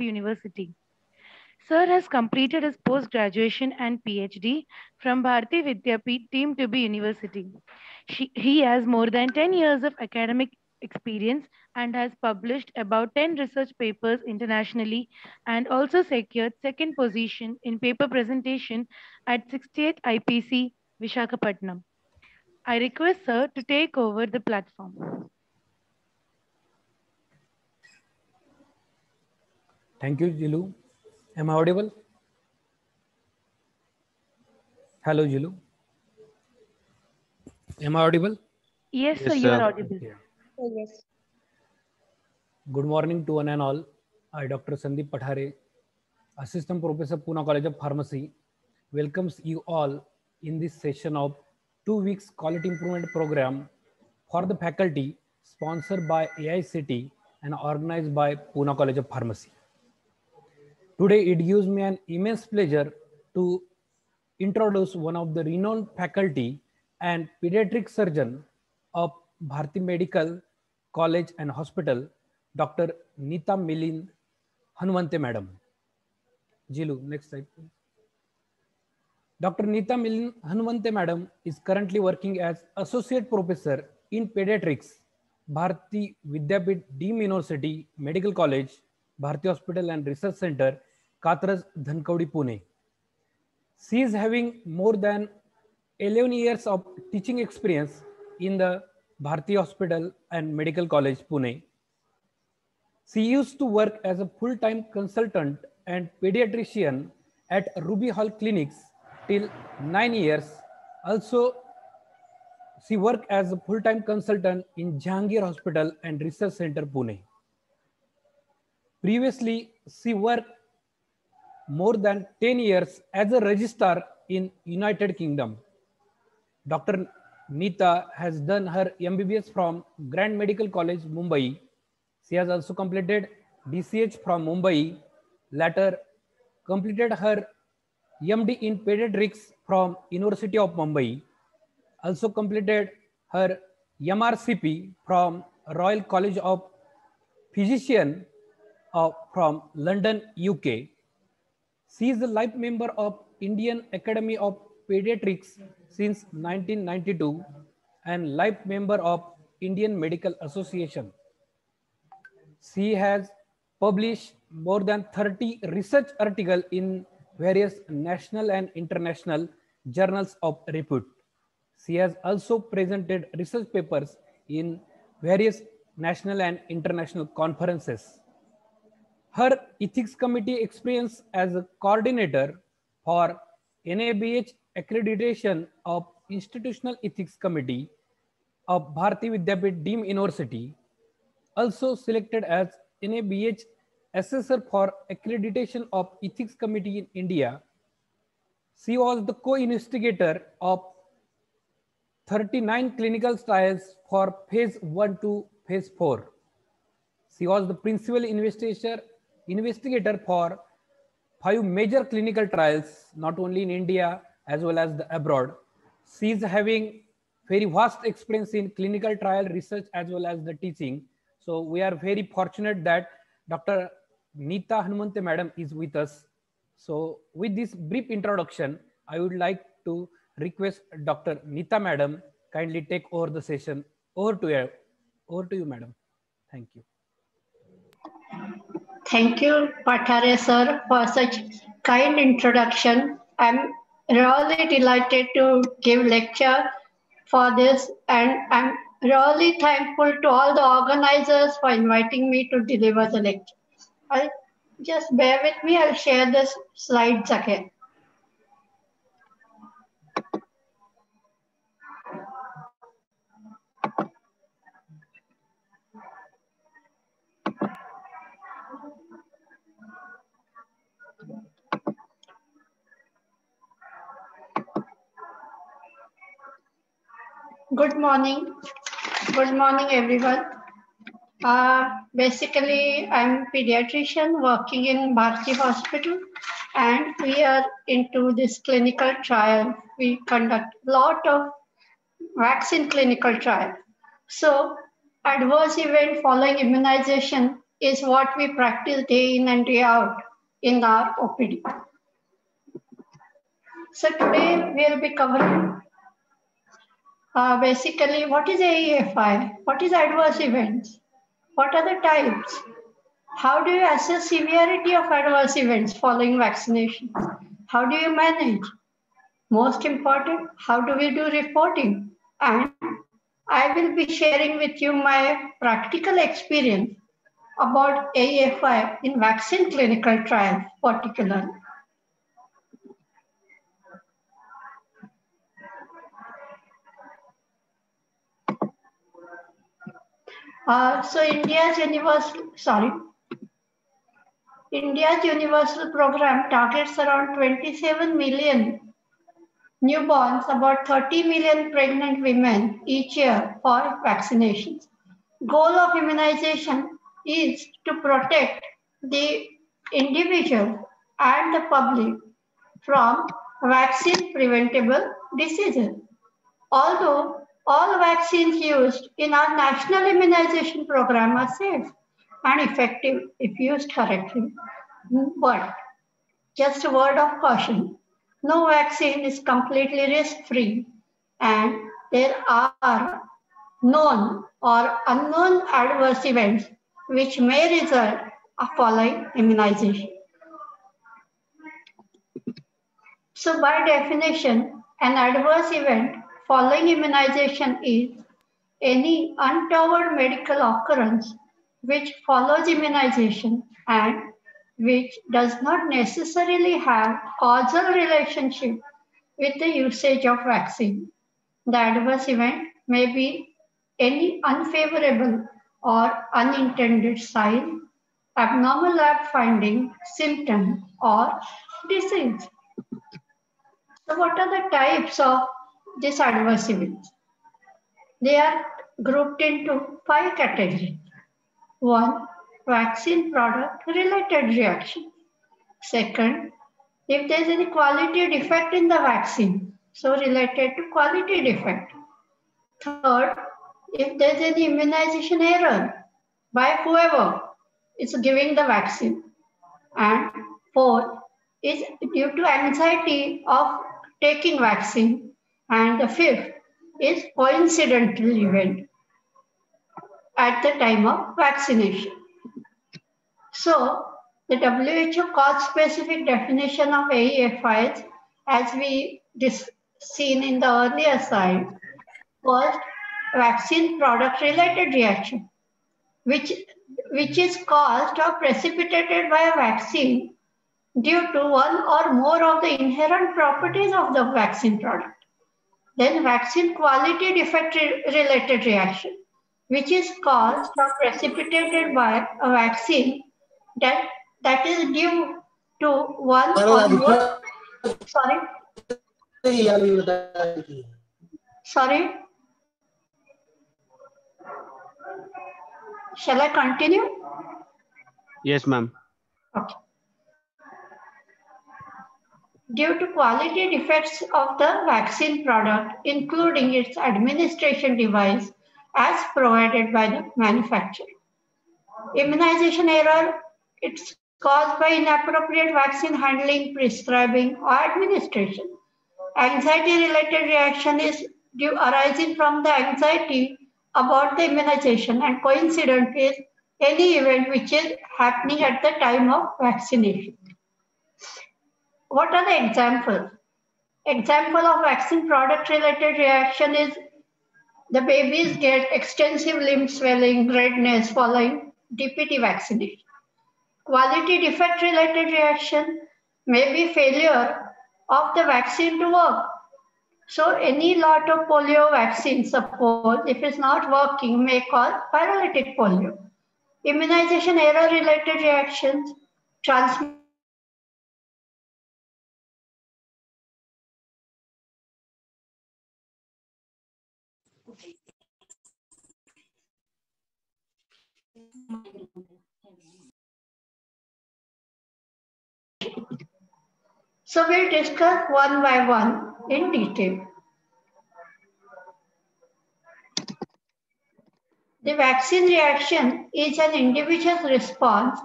University. Sir has completed his post-graduation and PhD from Bharati Vidyapeeth Team to be University. He has more than 10 years of academic experience and has published about 10 research papers internationally and also secured second position in paper presentation at 68th IPC Vishakhapatnam. I request Sir to take over the platform. Thank you, Jilu. Am I audible? Hello, Jilu. Am I audible? Yes, sir, Yes, you are sir. audible. Yeah. Yes. Good morning to one and all. I, Dr. Sandeep Pathare, Assistant Professor, Pune College of Pharmacy, welcomes you all in this session of 2 weeks quality improvement program for the faculty sponsored by AICT and organized by Pune College of Pharmacy. Today, it gives me an immense pleasure to introduce one of the renowned faculty and pediatric surgeon of Bharati Medical College and Hospital, Dr. Neeta Milind Hanvante Madam. Jilu, next slide, please. Dr. Neeta Milind Hanvante Madam is currently working as Associate Professor in Pediatrics, Bharati Vidyapeeth Deemed University Medical College, Bharati Hospital and Research Center, Katras, Dhankaudi, Pune. She is having more than 11 years of teaching experience in the Bharati Hospital and Medical College, Pune. She used to work as a full-time consultant and pediatrician at Ruby Hall Clinics till 9 years. Also, she worked as a full-time consultant in Jahangir Hospital and Research Center, Pune. Previously, she worked more than 10 years as a registrar in United Kingdom. Dr. Neeta has done her MBBS from Grand Medical College, Mumbai. She has also completed DCH from Mumbai, later completed her MD in Pediatrics from University of Mumbai, also completed her MRCP from Royal College of Physicians from London, UK. She is a life member of Indian Academy of Pediatrics since 1992 and life member of Indian Medical Association. She has published more than 30 research articles in various national and international journals of repute. She has also presented research papers in various national and international conferences. Her ethics committee experience as a coordinator for NABH accreditation of Institutional Ethics Committee of Bharati Vidyapeeth Deemed University, also selected as NABH assessor for accreditation of Ethics Committee in India. She was the co-investigator of 39 clinical trials for phase 1 to phase 4. She was the principal investigator for 5 major clinical trials, not only in India as well as the abroad. She is having very vast experience in clinical trial research as well as the teaching. So we are very fortunate that Dr. Neeta Hanvante Madam is with us. So with this brief introduction, I would like to request Dr. Neeta Madam kindly take over the session. Over to you, Madam. Thank you. Thank you, Pathare sir, for such kind introduction. I'm really delighted to give lecture for this, and I'm really thankful to all the organizers for inviting me to deliver the lecture. Just bear with me, I'll share the slides again. Good morning. Good morning, everyone. Basically, I'm a pediatrician working in Bharati Hospital, and we are into this clinical trial. We conduct a lot of vaccine clinical trial. So, adverse event following immunization is what we practice day in and day out in our OPD. So today we'll be covering basically what is AEFI, what is adverse events, what are the types, how do you assess severity of adverse events following vaccination, how do you manage, most important, how do we do reporting, and I will be sharing with you my practical experience about AEFI in vaccine clinical trials particularly. So India's universal program targets around 27 million newborns, about 30 million pregnant women each year for vaccinations. Goal of immunization is to protect the individual and the public from vaccine preventable diseases. Although all vaccines used in our national immunization program are safe and effective if used correctly. But just a word of caution, no vaccine is completely risk-free and there are known or unknown adverse events which may result following immunization. So by definition, an adverse event following immunization is any untoward medical occurrence which follows immunization and which does not necessarily have causal relationship with the usage of vaccine. The adverse event may be any unfavorable or unintended sign, abnormal lab finding, symptom, or disease. So what are the types of these adverse events? They are grouped into 5 categories. 1. Vaccine product related reaction. Second, if there is any quality defect in the vaccine, so related to quality defect. Third, if there is any immunization error by whoever is giving the vaccine. And fourth is due to anxiety of taking vaccine. And the fifth is coincidental event at the time of vaccination. So the WHO cause-specific definition of AEFIs, as we seen in the earlier slide, first, vaccine product-related reaction, which is caused or precipitated by a vaccine due to one or more of the inherent properties of the vaccine product. Then vaccine quality defect related reaction, which is caused or precipitated by a vaccine that is due to one or more. Sorry. Shall I continue? Yes, ma'am. Okay. Due to quality defects of the vaccine product, including its administration device as provided by the manufacturer. Immunization error, it's caused by inappropriate vaccine handling, prescribing, or administration. Anxiety-related reaction is arising from the anxiety about the immunization, and coincident is any event which is happening at the time of vaccination. What are the examples? Example of vaccine product-related reaction is the babies get extensive limb swelling, redness following DPT vaccination. Quality defect-related reaction may be failure of the vaccine to work. So any lot of polio vaccine, suppose, if it's not working, may cause paralytic polio. Immunization error-related reactions, transmission. So we'll discuss one by one in detail. The vaccine reaction is an individual's response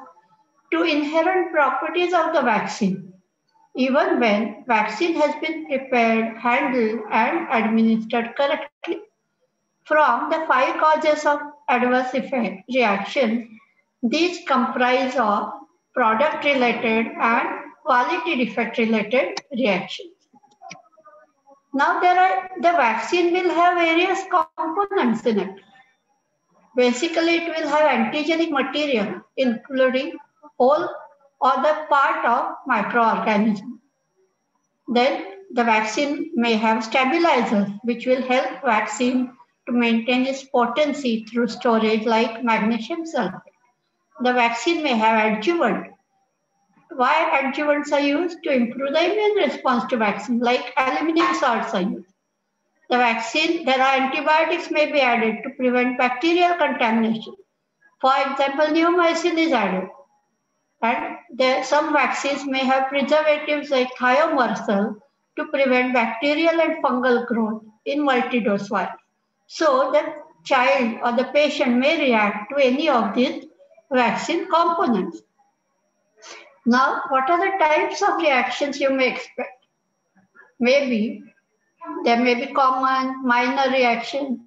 to inherent properties of the vaccine, even when vaccine has been prepared, handled, and administered correctly. From the 5 causes of adverse effect reaction, these comprise of product-related and quality defect-related reactions. Now the vaccine will have various components in it. Basically, it will have antigenic material, including whole or the part of microorganism. Then the vaccine may have stabilizers, which will help vaccine to maintain its potency through storage, like magnesium sulfate. The vaccine may have adjuvant. Why adjuvants are used? To improve the immune response to vaccine, like aluminum salts are used. The vaccine, there are antibiotics may be added to prevent bacterial contamination. For example, neomycin is added. And some vaccines may have preservatives like thiomersal to prevent bacterial and fungal growth in multidose vials. So the child or the patient may react to any of these vaccine components. Now, what are the types of reactions you may expect? There may be common, minor reaction,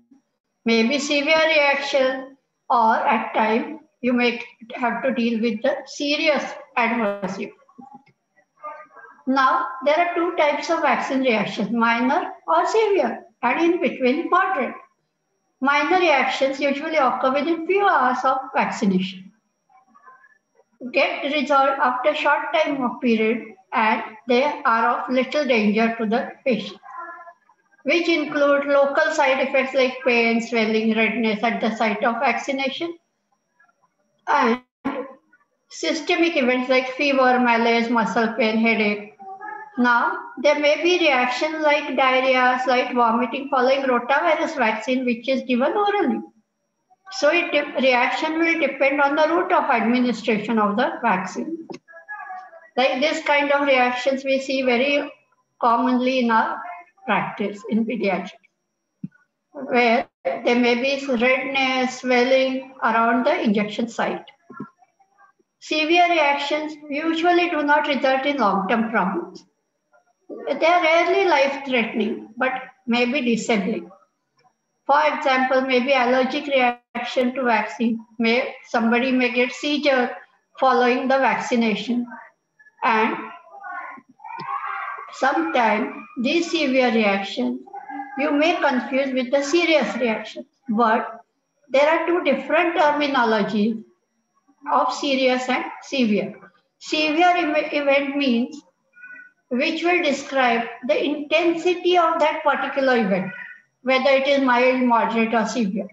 maybe severe reaction, or at times you may have to deal with the serious adverse effect. Now, there are 2 types of vaccine reactions, minor or severe, and in between moderate. Minor reactions usually occur within few hours of vaccination, get resolved after short time of period, and they are of little danger to the patient, which include local side effects like pain, swelling, redness at the site of vaccination, and systemic events like fever, malaise, muscle pain, headache. Now, there may be reactions like diarrhea, slight vomiting following rotavirus vaccine, which is given orally. So, reaction will depend on the route of administration of the vaccine. Like this kind of reactions we see very commonly in our practice in pediatrics, where there may be redness, swelling around the injection site. Severe reactions usually do not result in long-term problems. They are rarely life-threatening, but may be disabling. For example, maybe allergic reaction to vaccine. Somebody may get seizure following the vaccination. And sometimes these severe reactions you may confuse with the serious reactions. But there are 2 different terminologies of serious and severe. Severe event means which will describe the intensity of that particular event, whether it is mild, moderate, or severe.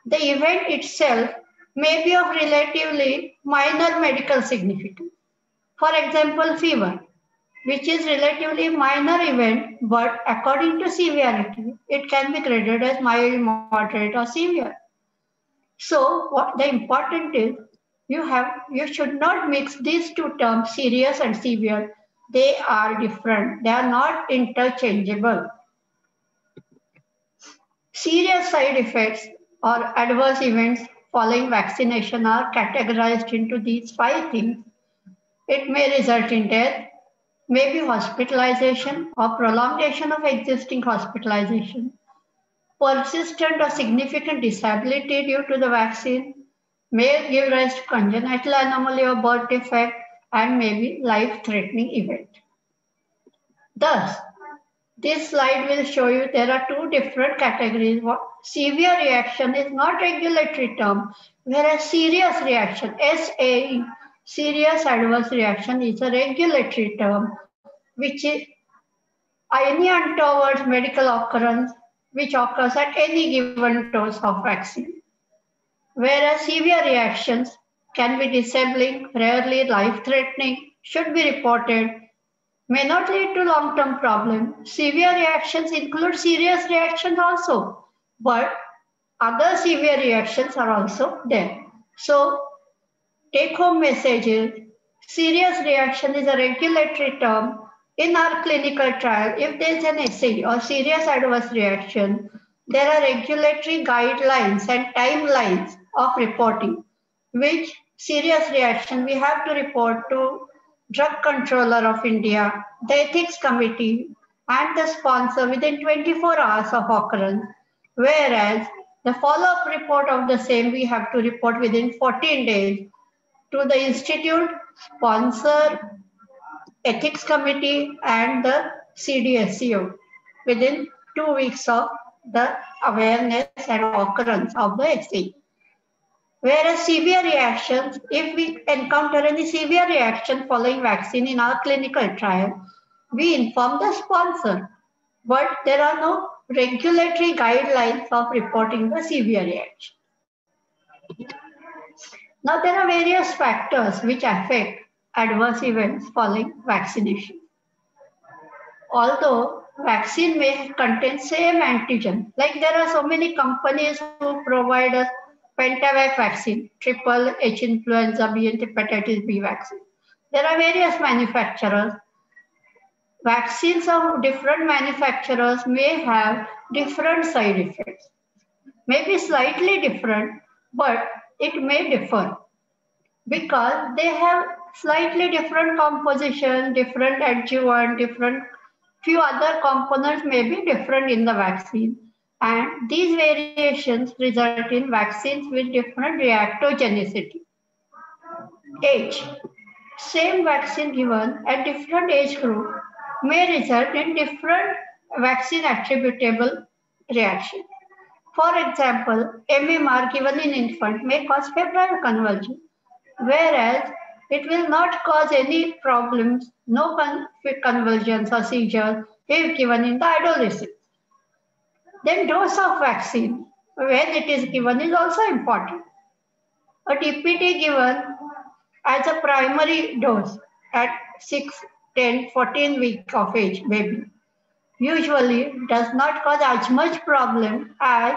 The event itself may be of relatively minor medical significance. For example, fever, which is relatively minor event, but according to severity, it can be graded as mild, moderate, or severe. So what the important is, you should not mix these 2 terms, serious and severe. They are different. They are not interchangeable. Serious side effects or adverse events following vaccination are categorized into these 5 things. It may result in death, maybe hospitalization or prolongation of existing hospitalization, persistent or significant disability due to the vaccine, may give rise to congenital anomaly or birth defect, and maybe life-threatening event. Thus, this slide will show you there are 2 different categories. Severe reaction is not regulatory term, whereas serious reaction, SAE, serious adverse reaction, is a regulatory term, which is any untoward medical occurrence which occurs at any given dose of vaccine. Whereas severe reactions can be disabling, rarely life-threatening, should be reported, may not lead to long-term problems. Severe reactions include serious reactions also, but other severe reactions are also there. So, take-home message is, serious reaction is a regulatory term. In our clinical trial, if there is an SAE or serious adverse reaction, there are regulatory guidelines and timelines of reporting, which serious reaction we have to report to Drug Controller of India, the Ethics Committee, and the sponsor within 24 hours of occurrence, whereas the follow-up report of the same we have to report within 14 days to the institute, sponsor, ethics committee, and the CDSCO within 2 weeks of the awareness and occurrence of the SE. Whereas severe reactions, if we encounter any severe reaction following vaccine in our clinical trial, we inform the sponsor. But there are no regulatory guidelines of reporting the severe reaction. Now, there are various factors which affect adverse events following vaccination. Although vaccine may contain same antigen, like there are so many companies who provide us Pentavac vaccine, triple H influenza B and hepatitis B vaccine. There are various manufacturers. Vaccines of different manufacturers may have different side effects. Maybe slightly different, but it may differ because they have slightly different composition, different adjuvant, different few other components may be different in the vaccine. And these variations result in vaccines with different reactogenicity. Age. Same vaccine given at different age group may result in different vaccine attributable reaction. For example, MMR given in infant may cause febrile convulsion, whereas it will not cause any problems, no convulsions or seizures if given in the adolescent. Then dose of vaccine, when it is given, is also important. A DPT given as a primary dose at 6, 10, 14 weeks of age baby usually does not cause as much problem as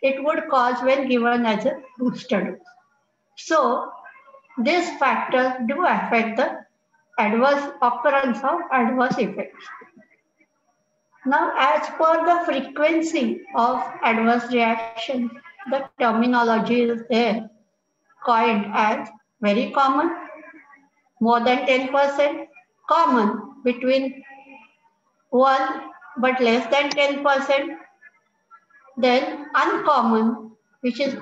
it would cause when given as a booster dose. So these factors do affect the adverse occurrence of adverse effects. Now, as per the frequency of adverse reaction, the terminology is there, coined as very common, more than 10%, common between 1 but less than 10%, then uncommon, which is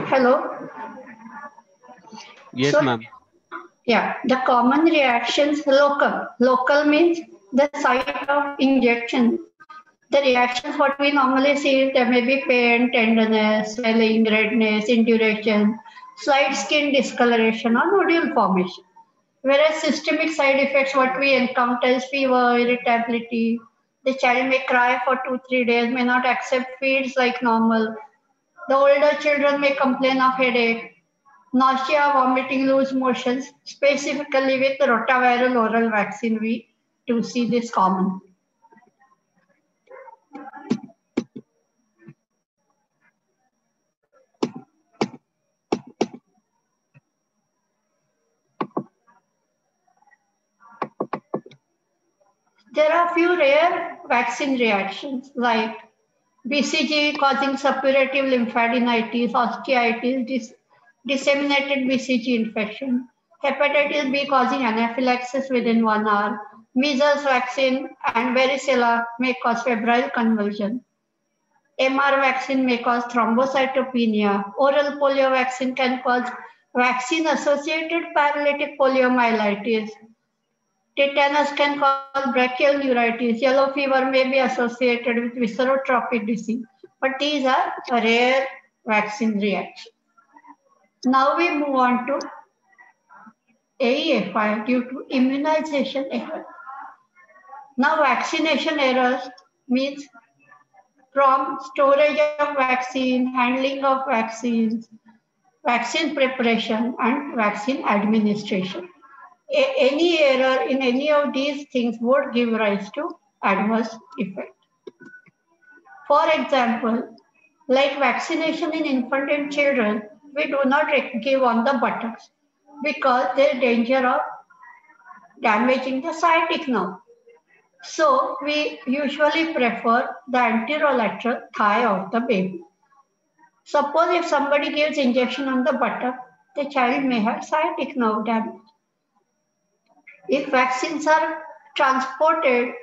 hello? Yes, So, ma'am. yeah, the common reactions local. Local means the site of injection. The reactions what we normally see, there may be pain, tenderness, swelling, redness, induration, slight skin discoloration or nodule formation. Whereas systemic side effects what we encounter is fever, irritability. The child may cry for 2-3 days, may not accept feeds like normal. The older children may complain of headache, nausea, vomiting, loose motions. Specifically with rotaviral oral vaccine, we do see this common. There are few rare vaccine reactions like BCG causing suppurative lymphadenitis, osteitis, disseminated BCG infection, hepatitis B causing anaphylaxis within 1 hour, measles vaccine and varicella may cause febrile convulsion. MR vaccine may cause thrombocytopenia. Oral polio vaccine can cause vaccine-associated paralytic poliomyelitis. Tetanus can cause brachial neuritis. Yellow fever may be associated with viscerotrophic disease, but these are rare vaccine reactions. Now we move on to AEFI due to immunization error. Now vaccination errors means from storage of vaccine, handling of vaccines, vaccine preparation and vaccine administration. Any error in any of these things would give rise to adverse effect. For example, like vaccination in infant and children, we do not give on the buttocks because there is danger of damaging the sciatic nerve. So we usually prefer the anterolateral thigh of the baby. Suppose if somebody gives injection on the buttock, the child may have sciatic nerve damage. If vaccines are transported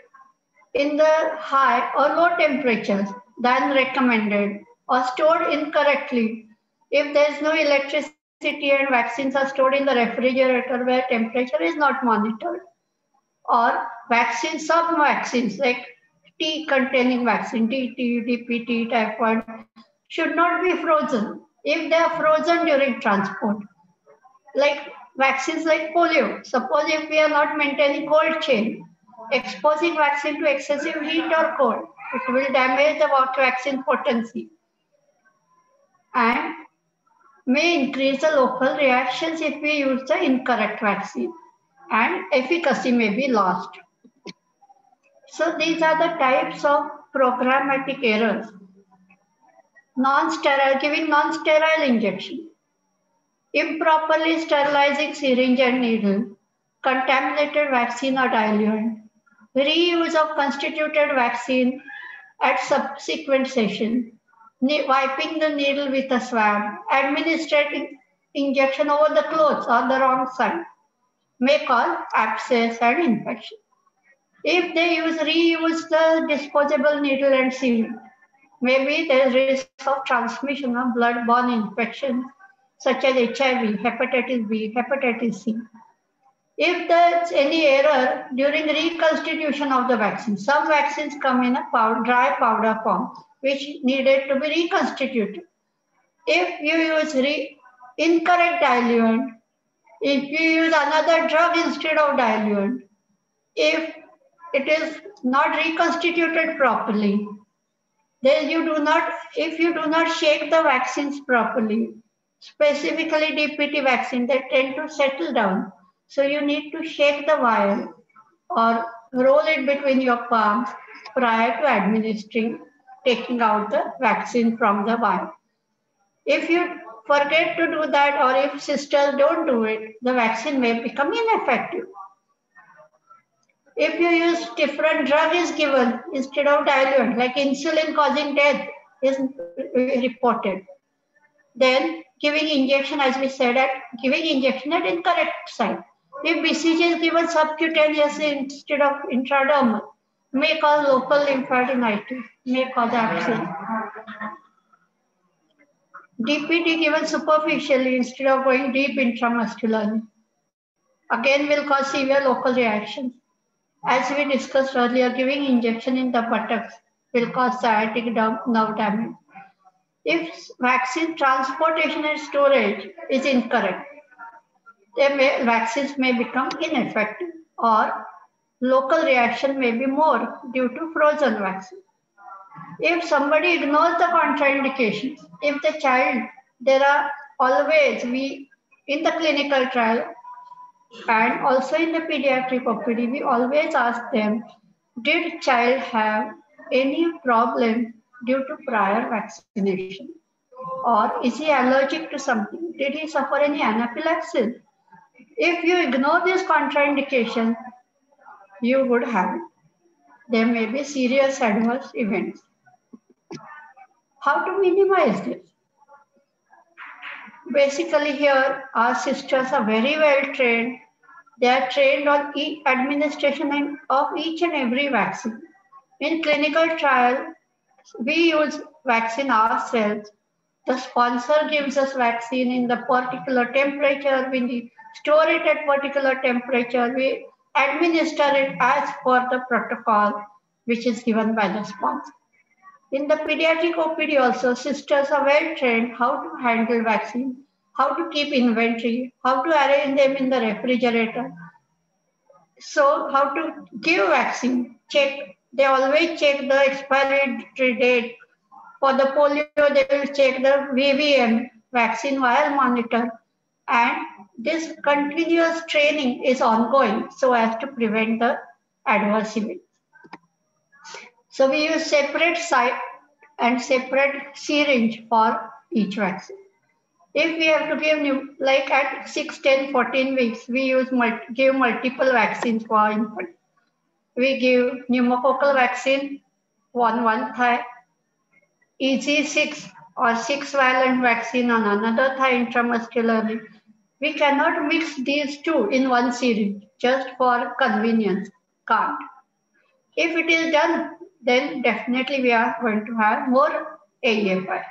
in the high or low temperatures than recommended or stored incorrectly, if there is no electricity and vaccines are stored in the refrigerator where temperature is not monitored, or vaccines, some vaccines like T containing vaccine, TT, DPT, typhoid, should not be frozen. If they are frozen during transport, like vaccines like polio, suppose if we are not maintaining cold chain, exposing vaccine to excessive heat or cold, it will damage the vaccine potency and may increase the local reactions if we use the incorrect vaccine, and efficacy may be lost. So these are the types of programmatic errors. Non-sterile, giving non-sterile injection, improperly sterilizing syringe and needle, contaminated vaccine or diluent, reuse of constituted vaccine at subsequent session, wiping the needle with a swab, administering injection over the clothes on the wrong side may cause abscess and infection. If they reuse the disposable needle and syringe, maybe there is risk of transmission of blood-borne infections such as HIV, hepatitis B, hepatitis C. If there's any error during reconstitution of the vaccine, some vaccines come in a dry powder form, which needed to be reconstituted. If you use incorrect diluent, if you use another drug instead of diluent, if it is not reconstituted properly, then if you do not shake the vaccines properly, specifically DPT vaccine, they tend to settle down. So you need to shake the vial or roll it between your palms prior to administering, taking out the vaccine from the vial. If you forget to do that, or if sisters don't do it, the vaccine may become ineffective. If you use different drug is given instead of diluent, like insulin causing death is reported, then giving injection, as we said, giving injection at incorrect site. If BCG is given subcutaneously instead of intradermal, may cause local lymphadenitis, may cause abscess. DPT given superficially instead of going deep intramuscularly, again will cause severe local reactions. As we discussed earlier, giving injection in the buttocks will cause sciatic nerve damage. If vaccine transportation and storage is incorrect, vaccines may become ineffective, or local reaction may be more due to frozen vaccine. If somebody ignores the contraindications, if the child, there are always, in the clinical trial and also in the pediatric OPD, we always ask them, did child have any problem due to prior vaccination? Or is he allergic to something? Did he suffer any anaphylaxis? If you ignore these contraindications, you would have it. There may be serious adverse events. How to minimize this? Basically here, our sisters are very well trained. They are trained on administration of each and every vaccine. In clinical trial, we use vaccine ourselves. The sponsor gives us vaccine in the particular temperature. We store it at particular temperature. We administer it as per the protocol which is given by the sponsor. In the pediatric OPD also, sisters are well trained how to handle vaccine, how to keep inventory, how to arrange them in the refrigerator. So how to give vaccine, they always check the expiry date. For the polio, they will check the VVM, vaccine vial monitor. And this continuous training is ongoing so as to prevent the adverse events. So we use separate and separate syringe for each vaccine. If we have to give, like at 6, 10, 14 weeks, we give multiple vaccines for infant. We give pneumococcal vaccine, one thigh, EG6 or 6-valent vaccine on another thigh intramuscularly. We cannot mix these two in one syringe just for convenience. Can't. If it is done, then definitely we are going to have more AEFI.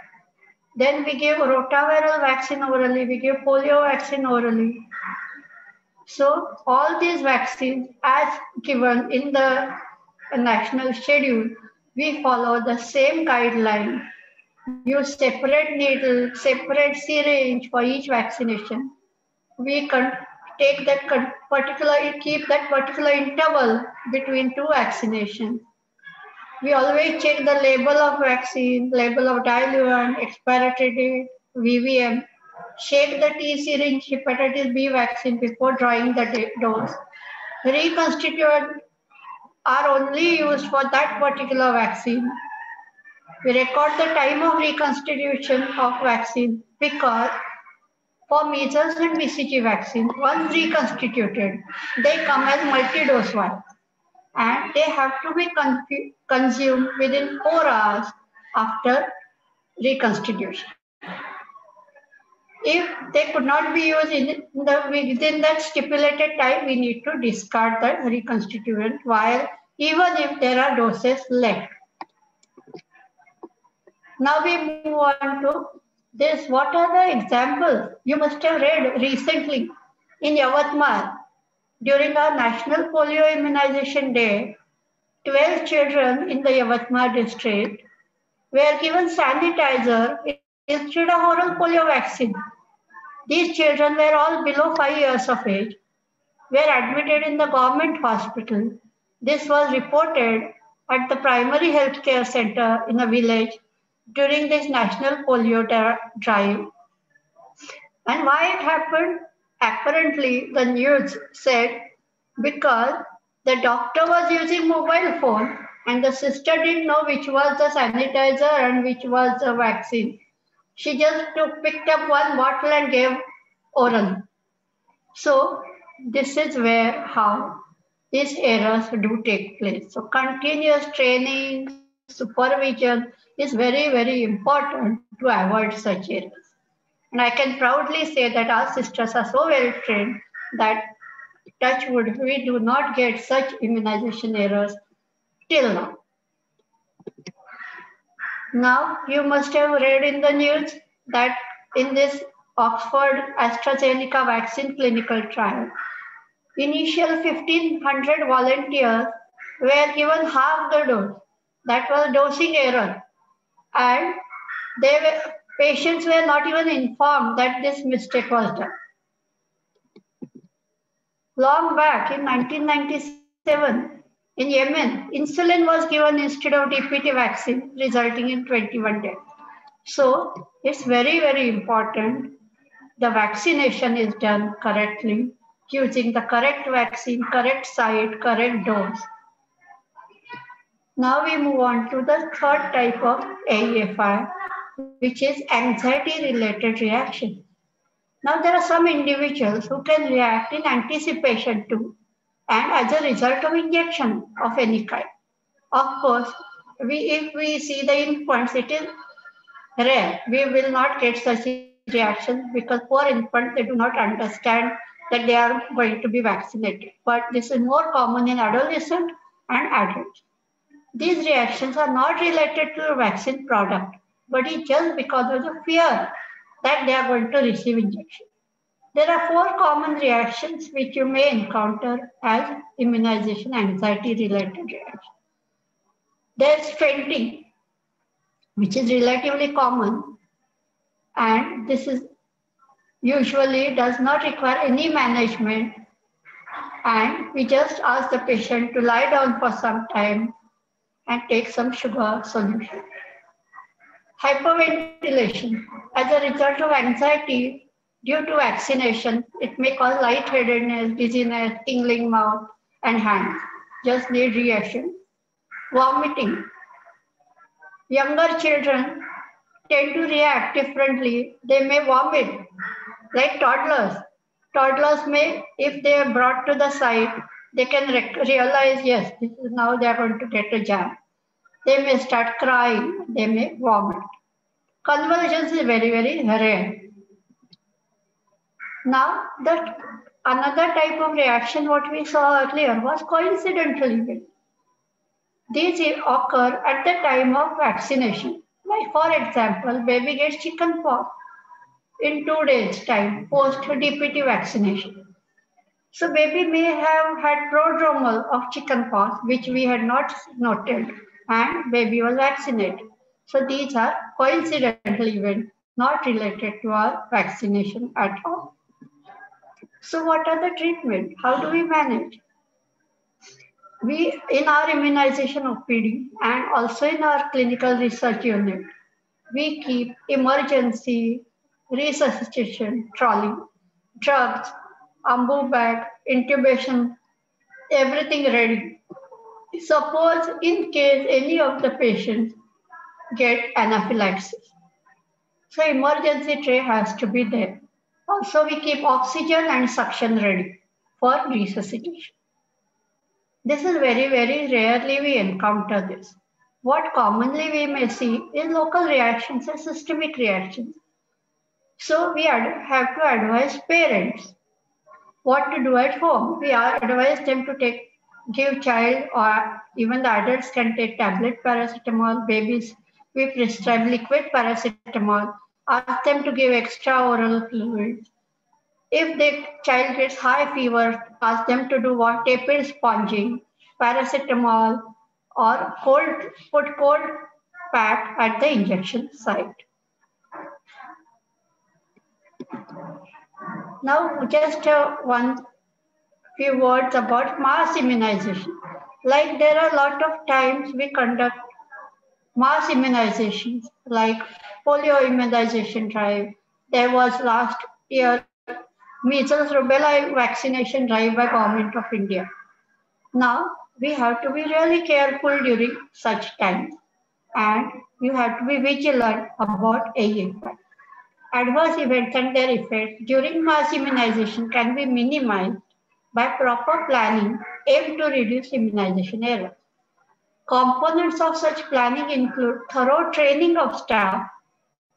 Then we give rotaviral vaccine orally, we give polio vaccine orally. So all these vaccines as given in the national schedule, we follow the same guideline. Use separate needle, separate syringe for each vaccination. We keep that particular interval between two vaccinations. We always check the label of vaccine, label of diluent, expiry date, VVM. Shake the T syringe hepatitis B vaccine before drawing the dose. Reconstituents are only used for that particular vaccine. We record the time of reconstitution of vaccine because for measles and BCG vaccine, once reconstituted, they come as multi-dose vials and they have to be consumed within 4 hours after reconstitution. If they could not be used within that stipulated time, we need to discard the reconstituent while even if there are doses left. Now we move on to this. What are the examples? You must have read recently in Yavatmal during our National Polio Immunization Day, 12 children in the Yavatmal district were given sanitizer instead of oral polio vaccine. These children were all below 5 years of age, were admitted in the government hospital. This was reported at the primary health care center in a village during this national polio drive. And why it happened? Apparently, the news said because the doctor was using mobile phone and the sister didn't know which was the sanitizer and which was the vaccine. She just picked up one bottle and gave oral. So this is how these errors do take place. So continuous training, supervision is very, very important to avoid such errors. And I can proudly say that our sisters are so well trained that, touch wood, we do not get such immunization errors till now. Now, you must have read in the news that in this Oxford AstraZeneca vaccine clinical trial, initial 1,500 volunteers were given half the dose. That was dosing error. And patients were not even informed that this mistake was done. Long back in 1997, in Yemen, insulin was given instead of DPT vaccine, resulting in 21 deaths. So it's very, very important the vaccination is done correctly, using the correct vaccine, correct site, correct dose. Now we move on to the third type of AEFI, which is anxiety-related reaction. Now there are some individuals who can react in anticipation to and as a result of injection of any kind. Of course, if we see the infants, it is rare. We will not get such reactions because poor infants, they do not understand that they are going to be vaccinated. But this is more common in adolescents and adults. These reactions are not related to the vaccine product, but it's just because of the fear that they are going to receive injection. There are 4 common reactions which you may encounter as immunization anxiety-related reactions. There's fainting, which is relatively common, and this is usually does not require any management, and we just ask the patient to lie down for some time and take some sugar solution. Hyperventilation. As a result of anxiety due to vaccination, it may cause lightheadedness, dizziness, tingling mouth and hands. Just need reassurance. Vomiting. Younger children tend to react differently. They may vomit, like toddlers. Toddlers may, if they are brought to the side, they can realize, yes, now they are going to get a jab. They may start crying, they may vomit. Convulsions is very, very rare. Now, that another type of reaction what we saw earlier was coincidental event. These occur at the time of vaccination. Like for example, baby gets chicken pox in 2 days time post DPT vaccination. So baby may have had prodromal of chicken pox which we had not noted and baby was vaccinated. So these are coincidental events not related to our vaccination at all. So what are the treatment? How do we manage? We, in our immunization OPD and also in our clinical research unit, we keep emergency resuscitation trolley, drugs, ambu bag, intubation, everything ready. Suppose in case any of the patients get anaphylaxis. So emergency tray has to be there. Also we keep oxygen and suction ready for resuscitation. This is very, very rarely we encounter this. What commonly we may see is local reactions and systemic reactions. So we have to advise parents what to do at home. We advise them to give child or even the adults can take tablet paracetamol. Babies, we prescribe liquid paracetamol. Ask them to give extra oral fluids. If the child gets high fever, ask them to do what? Tepid sponging, paracetamol, or put cold pack at the injection site. Now, just one few words about mass immunization. Like there are a lot of times we conduct mass immunizations, like polio immunization drive. There was last year measles rubella vaccination drive by Government of India. Now, we have to be really careful during such times and you have to be vigilant about AFI. Adverse events and their effects during mass immunization can be minimized by proper planning aimed to reduce immunization errors. Components of such planning include thorough training of staff,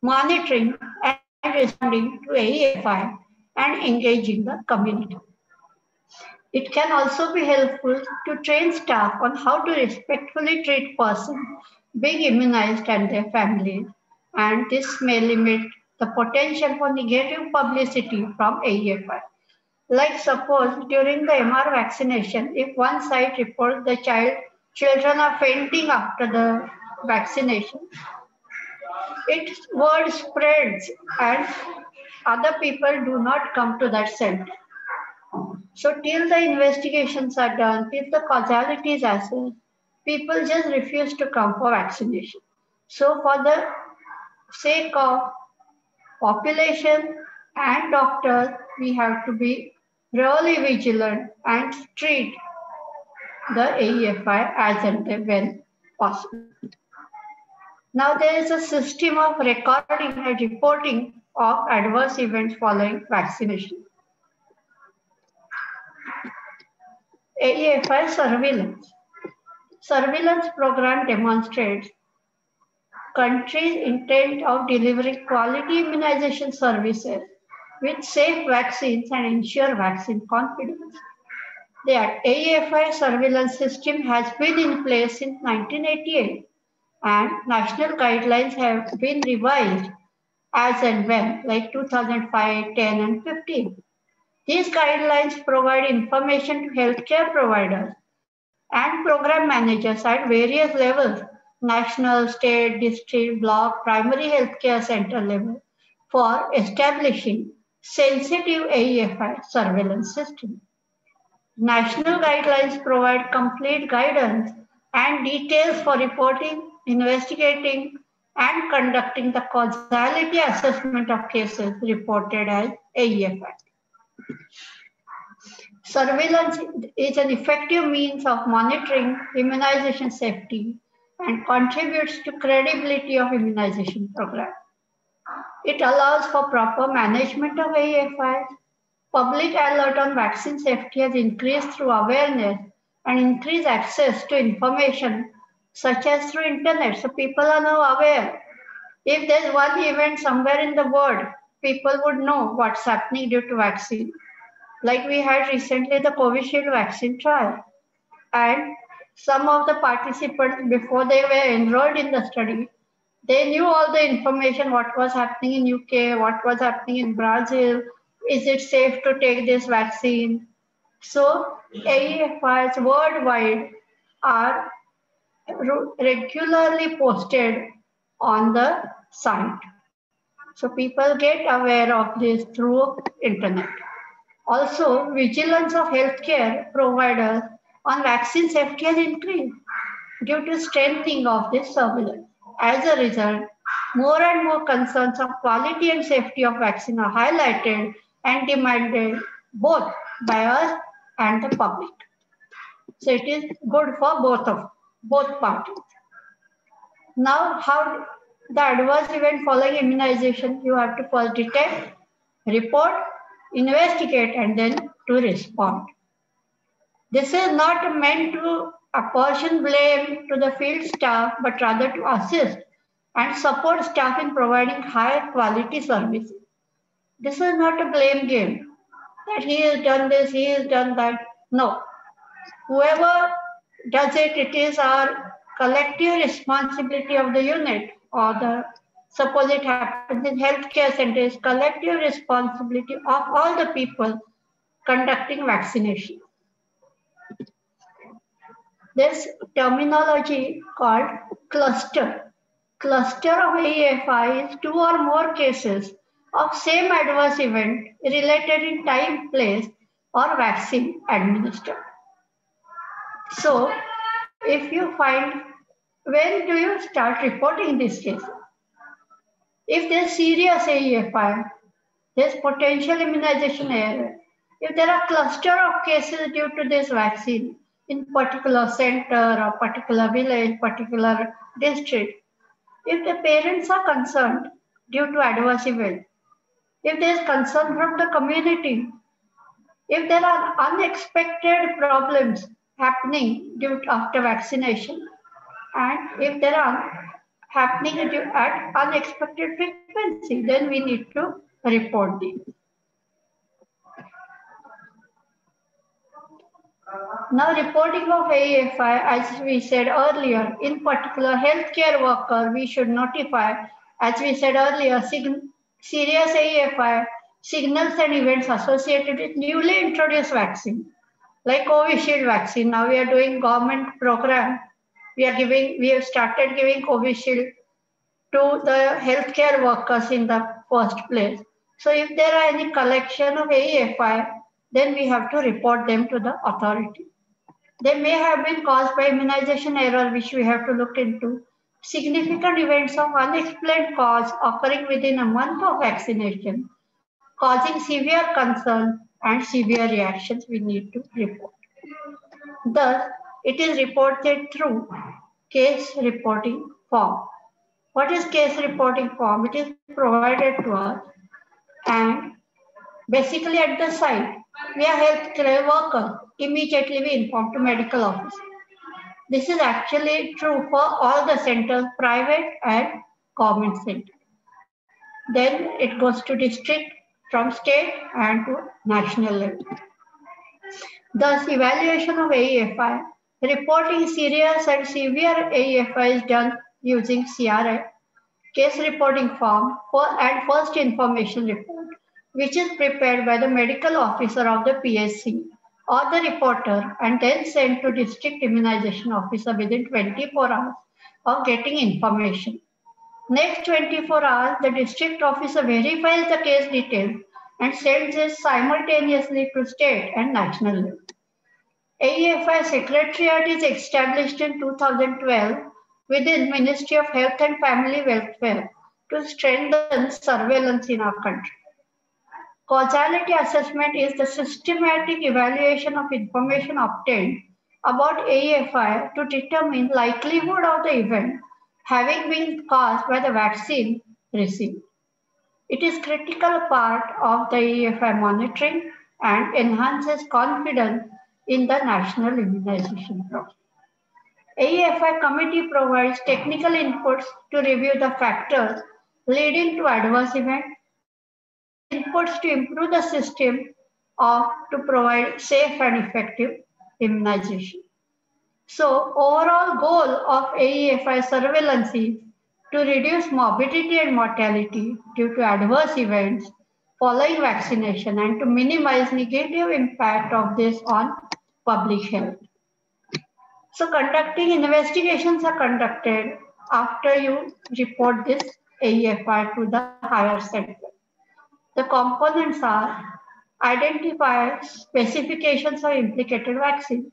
monitoring and responding to AFI, and engaging the community. It can also be helpful to train staff on how to respectfully treat persons being immunized and their families, and this may limit the potential for negative publicity from AFI. Like suppose during the MR vaccination, if one site reports the children are fainting after the vaccination, its word spreads and other people do not come to that center. So till the investigations are done, till the causality is assessed, people just refuse to come for vaccination. So for the sake of population and doctors, we have to be really vigilant and treat the AFI as and when possible. Now there is a system of recording and reporting of adverse events following vaccination. AFI surveillance. Surveillance program demonstrates countries' intent of delivering quality immunization services with safe vaccines and ensure vaccine confidence. The AFI surveillance system has been in place since 1988 and national guidelines have been revised as and when, like 2005, 10 and 15. These guidelines provide information to healthcare providers and program managers at various levels, national, state, district, block, primary healthcare center level, for establishing sensitive AFI surveillance system. National guidelines provide complete guidance and details for reporting, investigating, and conducting the causality assessment of cases reported as AFI. Surveillance is an effective means of monitoring immunization safety and contributes to credibility of immunization program. It allows for proper management of AEFIs. Public alert on vaccine safety has increased through awareness and increased access to information such as through internet. So people are now aware. If there's one event somewhere in the world, people would know what's happening due to vaccine. Like we had recently the Covishield vaccine trial. And some of the participants, before they were enrolled in the study, they knew all the information, what was happening in UK, what was happening in Brazil, is it safe to take this vaccine? So AEFIs worldwide are regularly posted on the site. So people get aware of this through internet. Also, vigilance of healthcare providers on vaccine safety has increased due to strengthening of this surveillance. As a result, more and more concerns of quality and safety of vaccine are highlighted and demanded both by us and the public. So it is good for both parties. Now, how the adverse event following immunization, you have to first detect, report, investigate, and then to respond. This is not meant to apportion blame to the field staff, but rather to assist and support staff in providing higher quality services. This is not a blame game, that he has done this, he has done that. No. Whoever does it, it is our collective responsibility of the unit, or suppose it happens in healthcare centers, collective responsibility of all the people conducting vaccination. This terminology called cluster. Cluster of AEFI is 2 or more cases of same adverse event related in time, place, or vaccine administered. So, if you find, when do you start reporting this case? If there's serious AEFI, there's potential immunization error. If there are cluster of cases due to this vaccine in particular center or particular village, particular district, if the parents are concerned due to adverse event, if there is concern from the community, if there are unexpected problems happening after vaccination, and if there are happening at unexpected frequency, then we need to report these. Now, reporting of AEFI, as we said earlier, in particular healthcare worker, we should notify, as we said earlier, serious AEFI signals and events associated with newly introduced vaccine, like Covishield vaccine. Now we are doing government program. We have started giving Covishield to the healthcare workers in the first place. So if there are any collection of AEFI, then we have to report them to the authority. They may have been caused by immunization error, which we have to look into. Significant events of unexplained cause occurring within a month of vaccination, causing severe concern and severe reactions, we need to report. Thus, it is reported through case reporting form. What is case reporting form? It is provided to us, and basically at the site, we are healthcare workers. Immediately we inform to medical office. This is actually true for all the centers, private and government centers. Then it goes to district, from state and to national level. Thus, evaluation of AEFI, reporting serious and severe AEFI is done using CRF, case reporting form, and first information report, which is prepared by the medical officer of the PSC or the reporter and then sent to district immunization officer within 24 hours of getting information. Next 24 hours, the district officer verifies the case details and sends it simultaneously to state and national level. AEFI Secretariat is established in 2012 within Ministry of Health and Family Welfare to strengthen surveillance in our country. Causality assessment is the systematic evaluation of information obtained about AEFI to determine likelihood of the event having been caused by the vaccine received. It is critical part of the AEFI monitoring and enhances confidence in the national immunization program. AEFI committee provides technical inputs to review the factors leading to adverse events, inputs to improve the system or to provide safe and effective immunization. So overall goal of AEFI surveillance is to reduce morbidity and mortality due to adverse events following vaccination and to minimize negative impact of this on public health. So conducting investigations are conducted after you report this AEFI to the higher center. The components are identify specifications of implicated vaccine,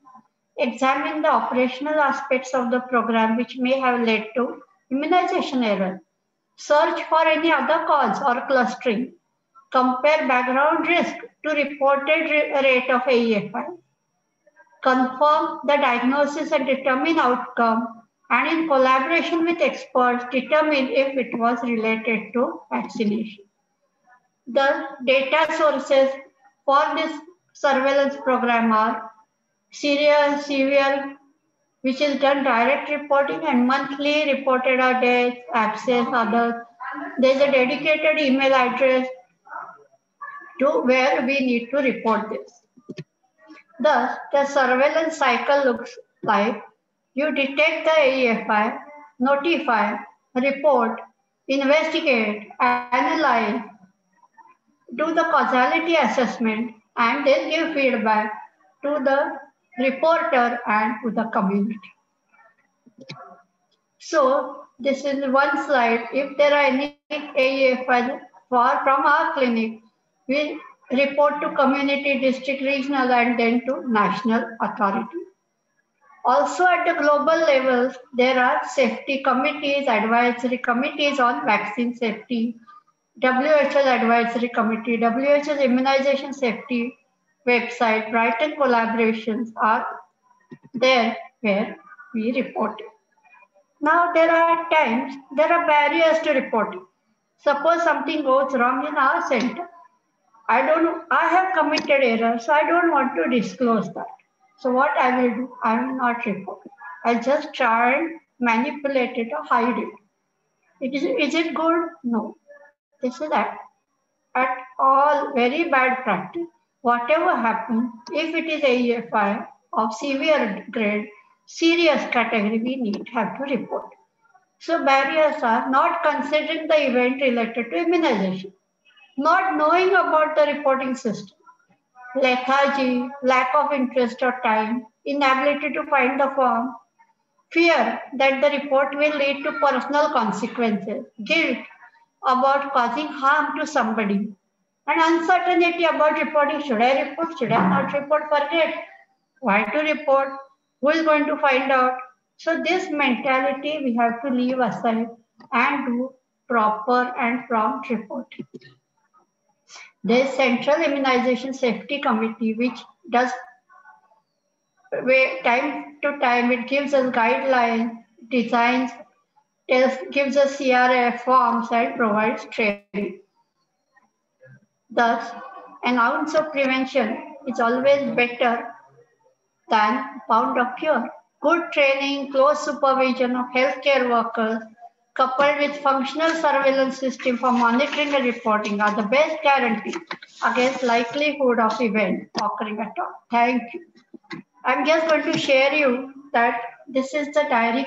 examine the operational aspects of the program which may have led to immunization error, search for any other cause or clustering, compare background risk to reported rate of AEFI, confirm the diagnosis and determine outcome, and in collaboration with experts, determine if it was related to vaccination. The data sources for this surveillance program are serial, CVL, which is done direct reporting, and monthly reported are deaths, abscess, others. There's a dedicated email address to where we need to report this. Thus, the surveillance cycle looks like you detect the AEFI, notify, report, investigate, analyze, do the causality assessment, and then give feedback to the reporter and to the community. So this is one slide. If there are any AEFI from our clinic, we report to community, district, regional, and then to national authority. Also at the global levels, there are safety committees, advisory committees on vaccine safety, WHO's advisory committee, WHO's immunization safety website, Brighton collaborations are there where we report it. Now there are times, there are barriers to reporting. Suppose something goes wrong in our center. I have committed error, so I don't want to disclose that. So what I will do, I will not report. I'll just try and manipulate it or hide it. Is it good? No. This is at all very bad practice. Whatever happens, if it is AEFI of severe grade, serious category, we have to report. So barriers are not considering the event related to immunization, not knowing about the reporting system, lethargy, lack of interest or time, inability to find the form, fear that the report will lead to personal consequences, guilt about causing harm to somebody, and uncertainty about reporting. Should I report? Should I not report? Forget. Why to report? Who is going to find out? So this mentality we have to leave aside and do proper and prompt reporting. There is Central Immunization Safety Committee, which does time to time, it gives us guidelines, designs, gives us CRF forms and provides training. Thus, an ounce of prevention is always better than pound of cure. Good training, close supervision of healthcare workers, coupled with functional surveillance system for monitoring and reporting are the best guarantee against likelihood of event occurring at all. Thank you. I'm just going to share you that this is the diary.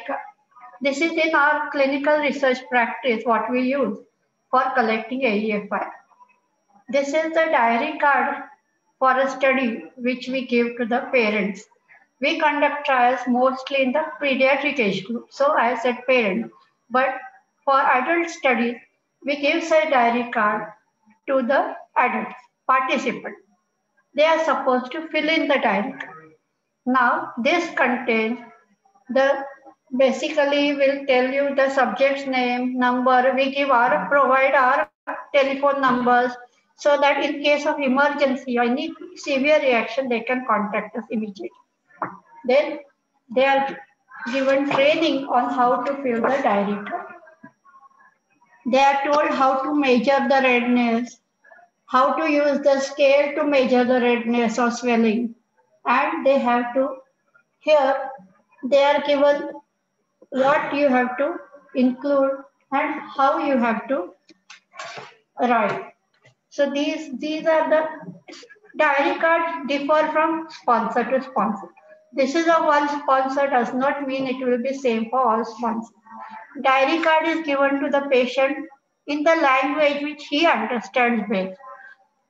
This is in our clinical research practice, what we use for collecting AEFI. This is the diary card for a study which we give to the parents. We conduct trials mostly in the pediatric age group. So I said parent, but for adult studies, we give a diary card to the adults, participants. They are supposed to fill in the diary card. Now this contains basically will tell you the subject's name, number. We provide our telephone numbers so that in case of emergency or any severe reaction, they can contact us immediately. Then they are given training on how to fill the diary card. They are told how to measure the redness, how to use the scale to measure the redness or swelling, and they have to, here they are given what you have to include and how you have to write. So these are the diary cards differ from sponsor to sponsor. This is a one sponsor does not mean it will be same for all sponsors. Diary card is given to the patient in the language which he understands well.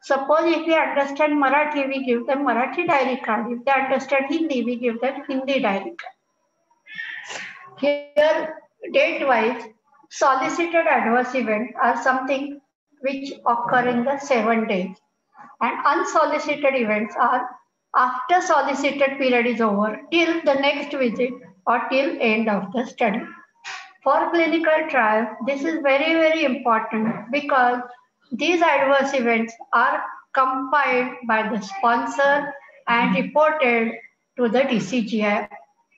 Suppose if we understand Marathi, we give them Marathi diary card. If they understand Hindi, we give them Hindi diary card. Here, date-wise, solicited adverse events are something which occur in the 7 days. And unsolicited events are after solicited period is over till the next visit or till end of the study. For clinical trials, this is very, very important because these adverse events are compiled by the sponsor and reported to the DCGI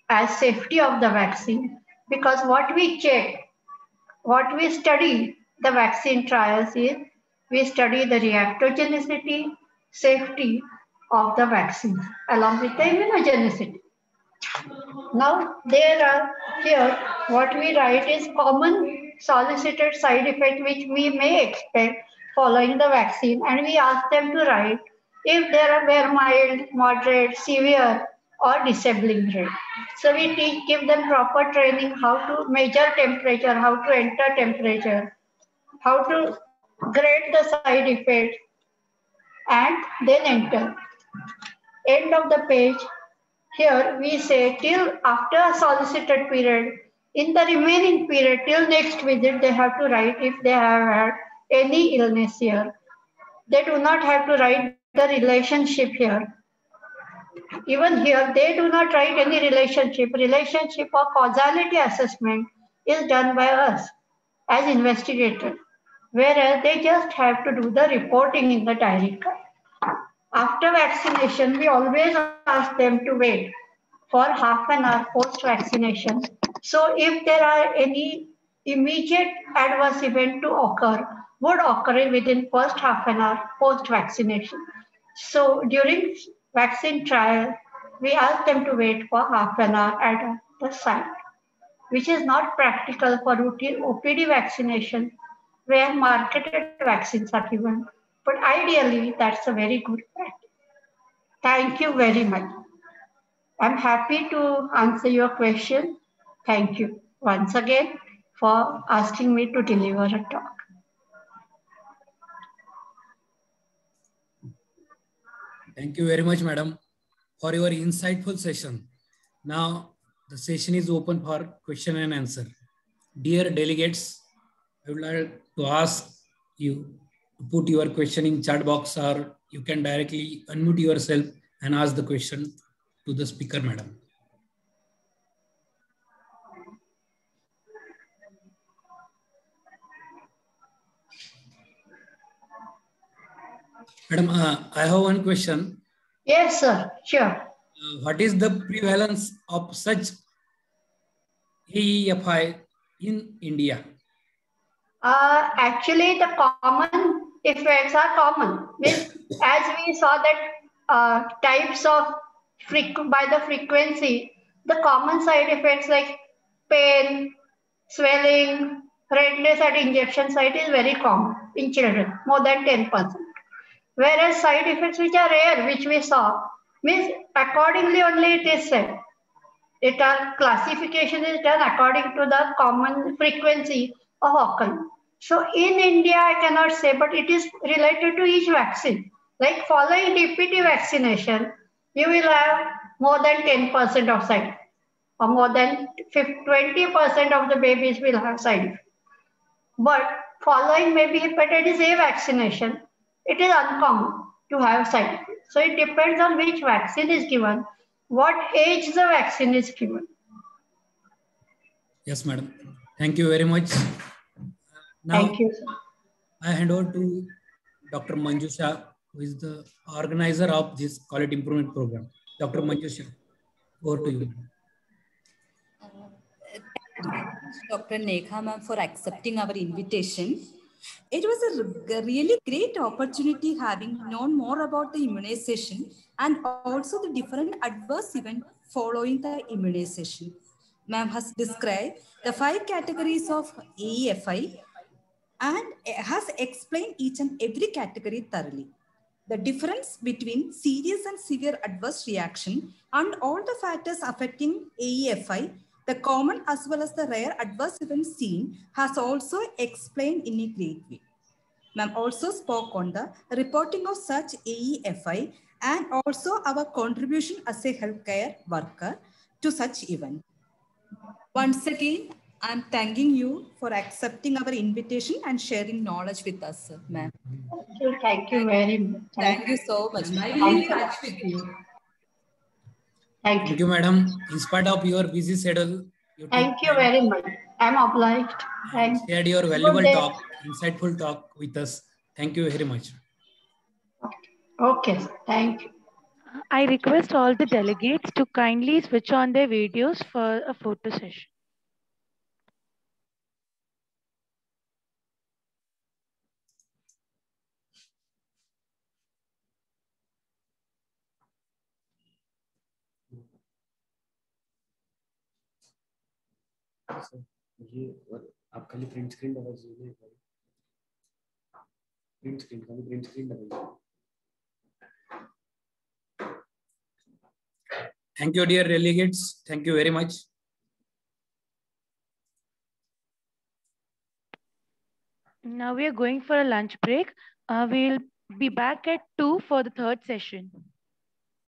as safety of the vaccine. Because what we check, what we study the vaccine trials is, we study the reactogenicity, safety of the vaccines along with the immunogenicity. Now, there are here what we write is common solicited side effect which we may expect following the vaccine, and we ask them to write if there are were mild, moderate, severe, or disabling grade. So we give them proper training how to measure temperature, how to enter temperature, how to grade the side effects, and then enter. End of the page. Here we say till after a solicited period, in the remaining period till next visit, they have to write if they have had any illness here. They do not have to write the relationship here. Even here, they do not write any relationship. Relationship or causality assessment is done by us as investigators, whereas they just have to do the reporting in the diary card. After vaccination, we always ask them to wait for half an hour post-vaccination. So if there are any immediate adverse event to occur, would occur within first half an hour post-vaccination. So during vaccine trial, we ask them to wait for half an hour at the site, which is not practical for routine OPD vaccination where marketed vaccines are given. But ideally, that's a very good practice. Thank you very much. I'm happy to answer your question. Thank you once again for asking me to deliver a talk. Thank you very much, madam, for your insightful session. Now, the session is open for question and answer. Dear delegates, I would like to ask you to put your question in chat box, or you can directly unmute yourself and ask the question to the speaker, madam. Madam, I have one question. Yes, sir. Sure. What is the prevalence of such AEFI in India? Actually, the common effects are common. As we saw that types of by the frequency, the common side effects like pain, swelling, redness at injection site is very common in children, more than 10%. Whereas side effects which are rare, which we saw, means accordingly only it is said. Classification is done according to the common frequency of occurrence. So in India, I cannot say, but it is related to each vaccine. Like following DPT vaccination, you will have more than 10% of side effects, or more than 20% of the babies will have side effects. But following maybe hepatitis A vaccination, it is uncommon to have side effects. So it depends on which vaccine is given, what age the vaccine is given. Yes, madam. Thank you very much. Now, thank you, sir. I hand over to Dr. Manjusha, who is the organizer of this quality improvement program. Dr. Manjusha. Over to you. Dr. Nekha ma'am for accepting our invitation. It was a really great opportunity having known more about the immunization and also the different adverse events following the immunization. Ma'am has described the 5 categories of AEFI and has explained each and every category thoroughly. The difference between serious and severe adverse reaction and all the factors affecting AEFI, the common as well as the rare adverse events seen, has also explained in a great way. Ma'am also spoke on the reporting of such AEFI and also our contribution as a healthcare worker to such event. Once again, I'm thanking you for accepting our invitation and sharing knowledge with us, ma'am. Thank you very much. Thank you so much. I will be in touch with you. Thank you, madam. In spite of your busy schedule, Thank you very much. I'm obliged. And shared your valuable talk, insightful talk with us. Thank you very much. Okay, thank you. I request all the delegates to kindly switch on their videos for a photo session. ये और आप खाली print screen दबा दीजिए print screen दबाइए Thank you, dear delegates. Thank you very much. Now we are going for a lunch break. We'll be back at 2 for the third session.